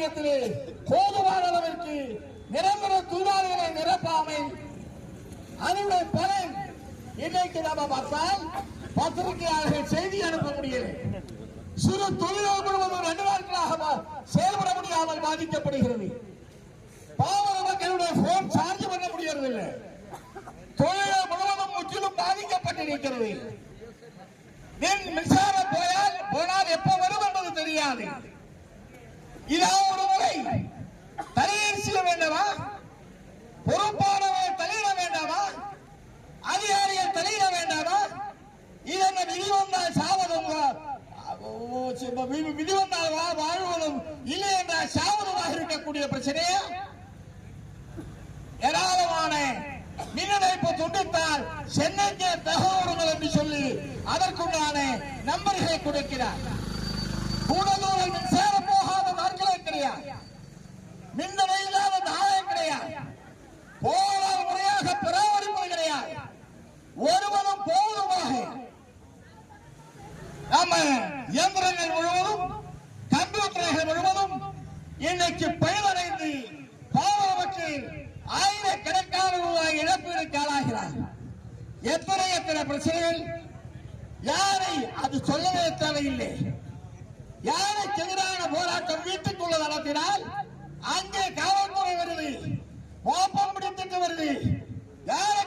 வாரியத்திலே போதுமான அளவிற்கு நிரந்தர தொழிலாளர்களை நிரப்பாமை அதனுடைய பலன் இன்னைக்கு நம்ம பார்த்தால் பத்திரிகையாளர்கள் செய்தி அனுப்ப முடியல. சிறு தொழிலாளர் முழுவதும் 2 நாட்களாக செயல்பட முடியாமல் பாதிக்கப்படுகிறது. பாவர மக்களுடைய போன் சார்ஜ் பண்ண முடியறதில்லை. தொழிலாளர் முழுவதும் முற்றிலும் பாதிக்கப்பட்டிருக்கிறது. மின்சாரம் போனால் எப்ப வரும் என்பது தெரியாது. இதான் ஒரு முறை தலையீடு செய்ய வேண்டாமா? பொறுப்பானவர் தலையிட வேண்டாமா? அதிகாரிகள் தலையிட வேண்டாமா? இதென்ன விதி வந்தால் சாவதும் விதி வந்தால் வாழ்வதும் இல்லை என்றால் சாவதுமாக இருக்கக்கூடிய பிரச்சனையா? ஏராளமான மின் இணைப்பு துண்டித்தால் சென்னைக்கு தகவல்கள் என்று சொல்லி அதற்குண்டான நம்பர்களை கொடுக்கிறார். கூடலூரில் மின்சார போகாத நாட்களே கிடையாது. மின்தடை இல்லாத நாளே கிடையாது. போரால் முறையாக பராமரிப்பது கிடையாது. ஒருவரும் போதுமாக நம்ம இயந்திரங்கள் முழுவதும் கம்ப்யூட்டர்கள் முழுவதும் இன்னைக்கு பயனடைந்து பாவமற்று ஆயிரக்கணக்கான ரூபாய் இழப்பீடுக்கு ஆளாகிறார். எத்தனை பிரச்சனைகள் யாரை அது சொல்லவே தேவையில்லை. யாருக்கு எதிரான போராட்டம் வீட்டுக்குள்ள நடத்தினால் அங்கே காவல்துறை வருது, மோப்பம் பிடித்துட்டு வருது. யாரை